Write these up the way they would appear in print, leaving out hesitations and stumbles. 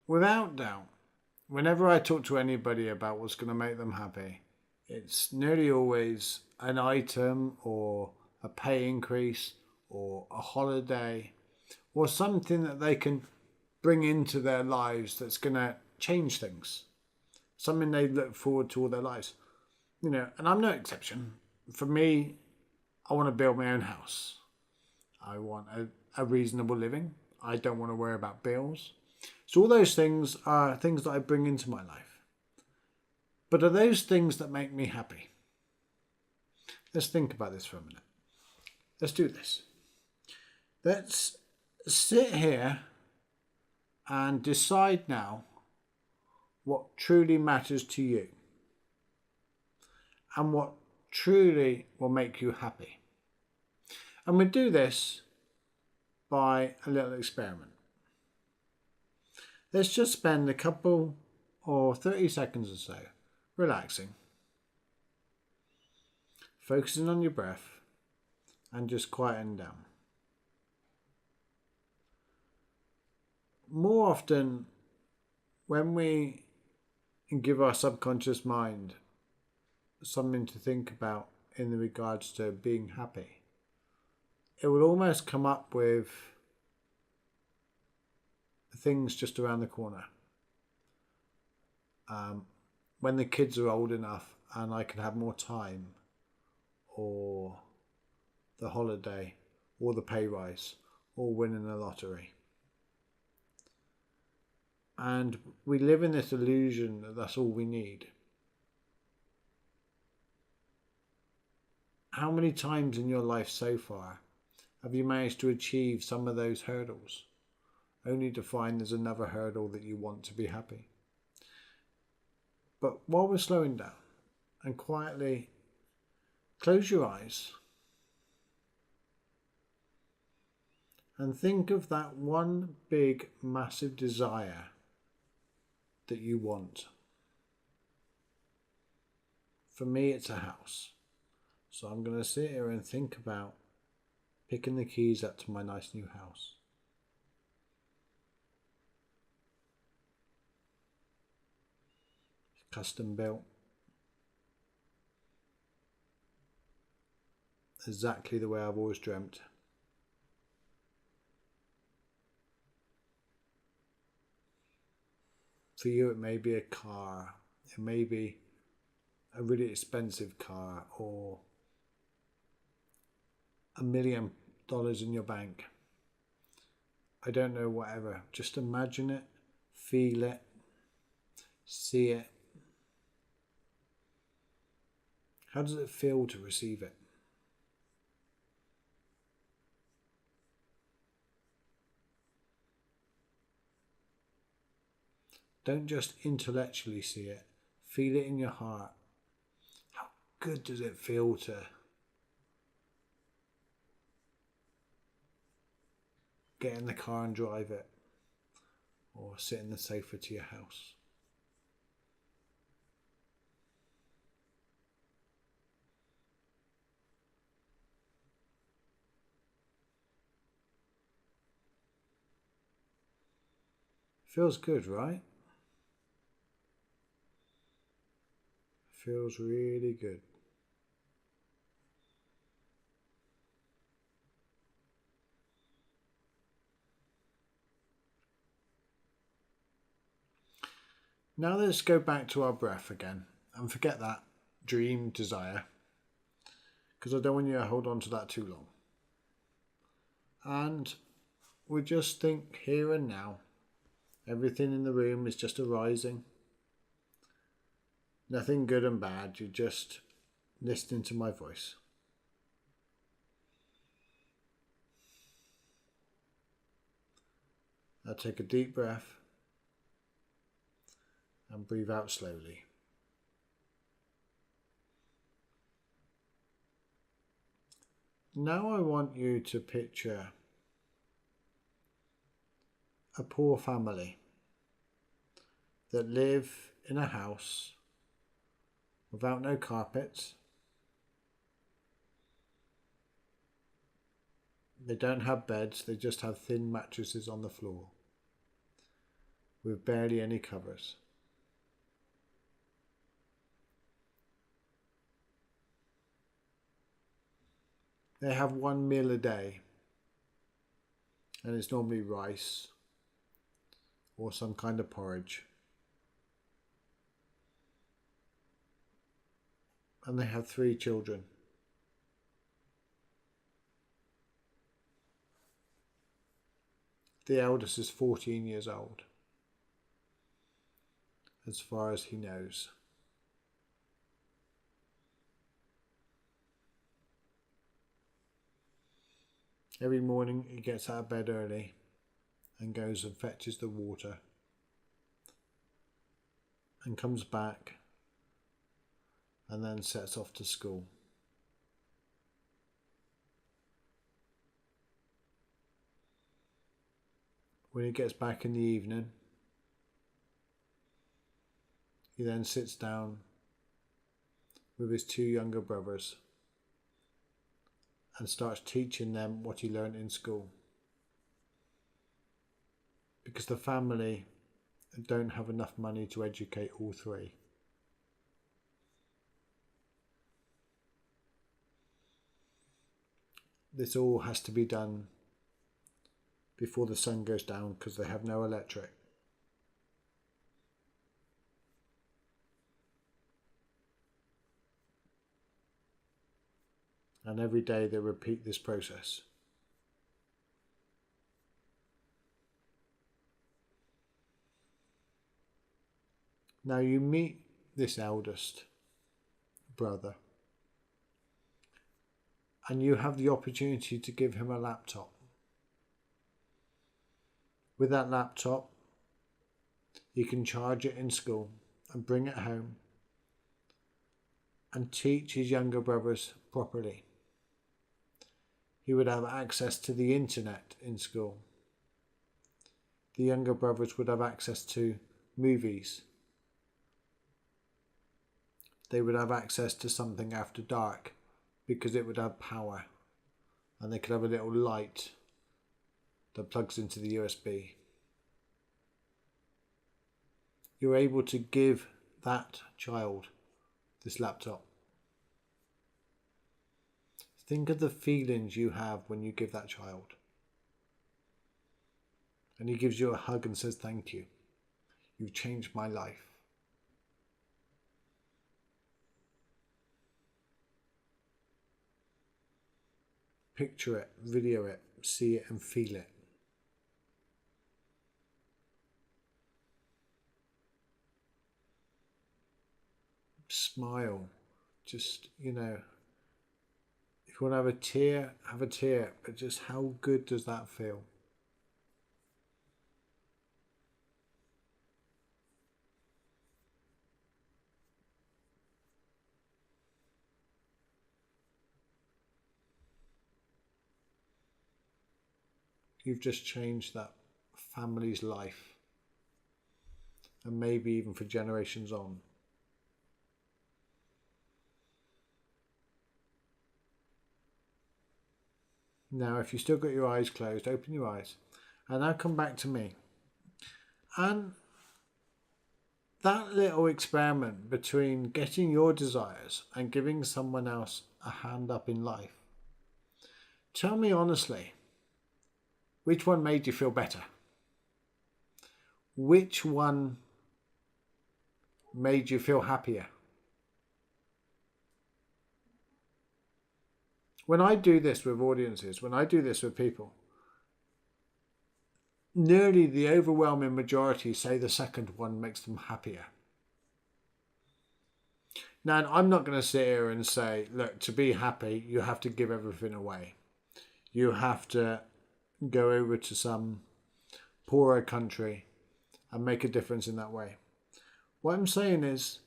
without doubt, whenever I talk to anybody about what's going to make them happy, it's nearly always an item or a pay increase or a holiday or something that they can bring into their lives that's going to change things. Something they look forward to all their lives. And I'm no exception. For me, I want to build my own house. I want a reasonable living. I don't want to worry about bills. So all those things are things that I bring into my life. But are those things that make me happy? Let's think about this for a minute. Let's do this. Let's sit here and decide now what truly matters to you and what truly will make you happy. And we do this by a little experiment. Let's just spend a couple or 30 seconds or so relaxing, focusing on your breath and just quieting down. More often, when we give our subconscious mind something to think about in regards to being happy, it will almost come up with things just around the corner. When the kids are old enough and I can have more time, or the holiday, or the pay rise, or winning the lottery. And we live in this illusion that that's all we need. How many times in your life so far have you managed to achieve some of those hurdles, only to find there's another hurdle that you want to be happy? But while we're slowing down and quietly close your eyes and think of that one big, massive desire that you want. For me, it's a house. So I'm going to sit here and think about picking the keys up to my nice new house. Custom built. Exactly the way I've always dreamt. For you, it may be a car. It may be a really expensive car, or $1 million in your bank. I don't know, whatever. Just imagine it, feel it, see it. How does it feel to receive it? Don't just intellectually see it. Feel it in your heart. How good does it feel to get in the car and drive it, or sit in the sofa to your house? Feels good, right? Feels really good. Now let's go back to our breath again and forget that dream desire, because I don't want you to hold on to that too long. And we just think here and now. Everything in the room is just arising. Nothing good and bad. You're just listening to my voice. Now take a deep breath and breathe out slowly. Now I want you to picture a poor family that live in a house without no carpets. They don't have beds, they just have thin mattresses on the floor, with barely any covers. They have one meal a day, and it's normally rice or some kind of porridge. And they have 3 children. The eldest is 14 years old, as far as he knows. Every morning he gets out of bed early and goes and fetches the water and comes back and then sets off to school. When he gets back in the evening, he then sits down with his 2 younger brothers and starts teaching them what he learned in school. Because the family don't have enough money to educate all 3. This all has to be done before the sun goes down because they have no electric. And every day they repeat this process. Now you meet this eldest brother and you have the opportunity to give him a laptop. With that laptop, he can charge it in school and bring it home and teach his younger brothers properly. He would have access to the internet in school. The younger brothers would have access to movies. They would have access to something after dark because it would have power, and they could have a little light that plugs into the USB. You're able to give that child this laptop. Think of the feelings you have when you give that child. And he gives you a hug and says, "Thank you. You've changed my life." Picture it, video it, see it and feel it. Smile. Just, if you want to have a tear, but just how good does that feel? You've just changed that family's life, and maybe even for generations on. Now, if you still got your eyes closed, open your eyes, and now come back to me. And that little experiment between getting your desires and giving someone else a hand up in life, tell me honestly, which one made you feel better? Which one made you feel happier? When I do this with audiences, when I do this with people, nearly the overwhelming majority say the second one makes them happier. Now, I'm not going to sit here and say, look, to be happy, you have to give everything away. You have to go over to some poorer country and make a difference in that way. What I'm saying is,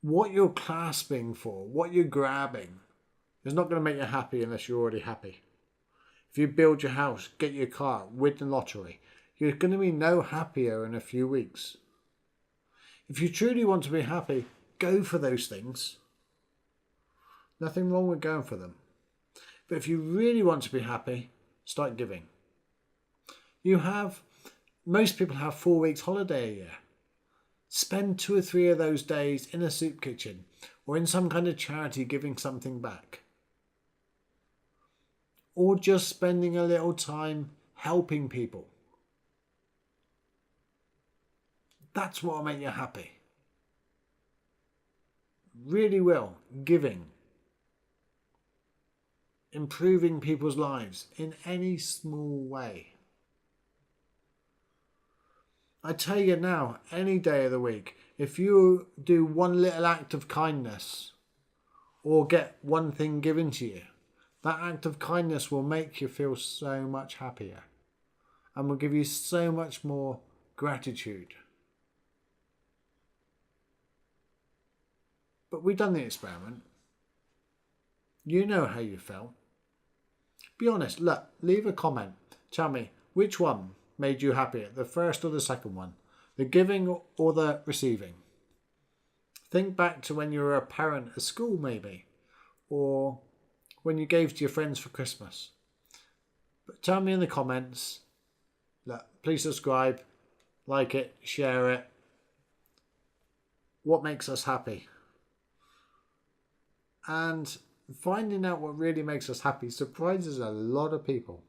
what you're clasping for, what you're grabbing, is not going to make you happy unless you're already happy. If you build your house, get your car, win the lottery, you're going to be no happier in a few weeks. If you truly want to be happy, go for those things. Nothing wrong with going for them. But if you really want to be happy, start giving. You have Most people have 4 weeks holiday a year. Spend 2 or 3 of those days in a soup kitchen or in some kind of charity giving something back. Or just spending a little time helping people. That's what will make you happy. Really will. Giving. Improving people's lives in any small way. I tell you now, any day of the week, if you do one little act of kindness or get one thing given to you, that act of kindness will make you feel so much happier and will give you so much more gratitude. But we've done the experiment. You know how you felt. Be honest, look, leave a comment. Tell me, which one made you happier, the first or the second one? The giving or the receiving? Think back to when you were a parent at school maybe, or when you gave to your friends for Christmas. But tell me in the comments. Look, please subscribe, like it, share it. What makes us happy? And finding out what really makes us happy surprises a lot of people.